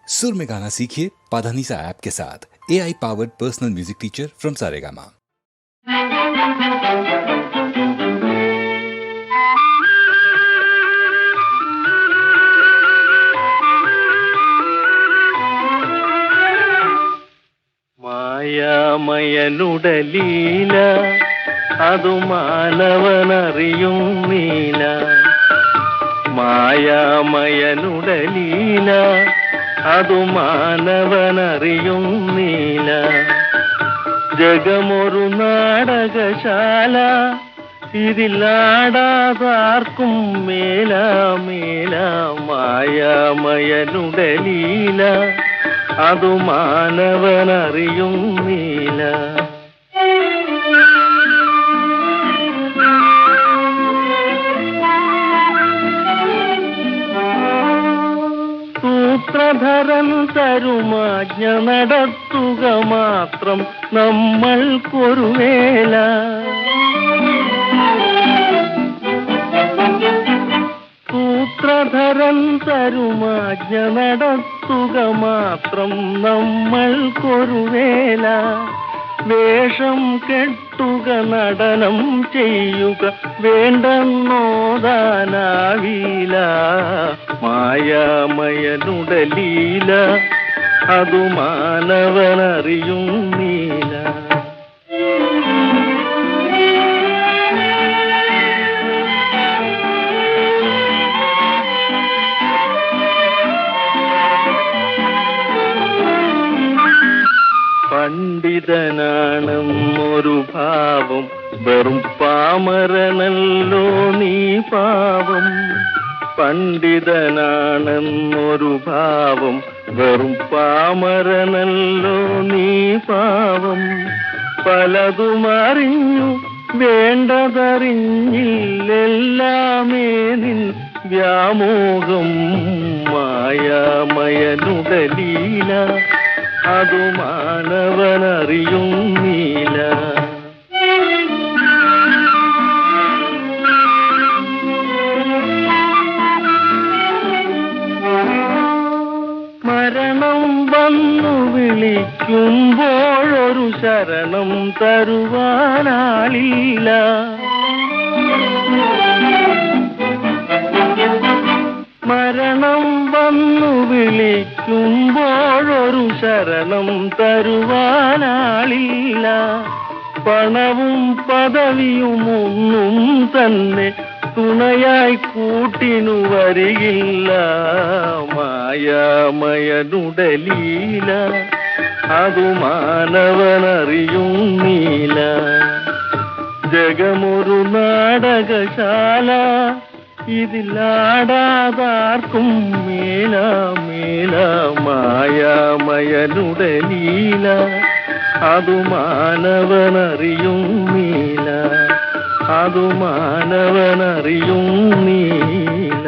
सुर में गाना सीखिए पाधानीसा ऐप के साथ। AI powered personal music teacher from Saregama. മായാമയനുടലീല അതു മാനവനറിയുന്നില്ല. മായാമയനുടലീല അതു മാനവനറിയുന്നില്ല. ജഗമൊരു നാടകശാല, ഇതിലാടാതാർക്കും മേല മേല. മായാമയനുടലീല അതു മാനവനറിയുന്നില്ല. സൂത്രധരൻ തരുമാജ്ഞ നടത്തുക മാത്രം നമ്മൾക്കൊരു വേല. സൂത്രധരൻ തരുമാജ്ഞ നടത്തുക മാത്രം നമ്മൾക്കൊരു വേല. വേഷം കെട്ടുക, നടനം ചെയ്യുക, വേണ്ടെന്നോതാനാവില്ല. മായാമയനുടലീല അതു മാനവനറിയുന്നില്ല. പണ്ഡിതനാണെന്നൊരു ഭാവം, വെറും പാമരനല്ലോ നീ പാവം. പണ്ഡിതനാണെന്നൊരു ഭാവം, വെറും പാമരനല്ലോ നീ പാവം. പലതും അറിഞ്ഞു വേണ്ടതറിഞ്ഞില്ലെല്ലാമേ നിൻ വ്യാമോഹം. മായാമയനുടലീല അതു മാനവനറിയുന്നില്ല. മരണം വന്നു വിളിക്കുമ്പോഴൊരു ശരണം തരുവാനാളില്ല. മരണം വന്നു വിളിക്കുമ്പോഴൊരു ശരണം തരുവാനാളില്ല. പണവും പദവിയും ഒന്നും തന്നെ തുണയായി കൂട്ടിനു വരികില്ല. മായാമയനുടലീല അതു മാനവനറിയുന്നില്ല. ജഗമൊരു നാടകശാല, ഇതിലാടാതാർക്കും മേല മേല. മായാമയനുടലീല അതു മാനവനറിയുന്നില്ല. അതു മാനവനറിയുന്നില്ല.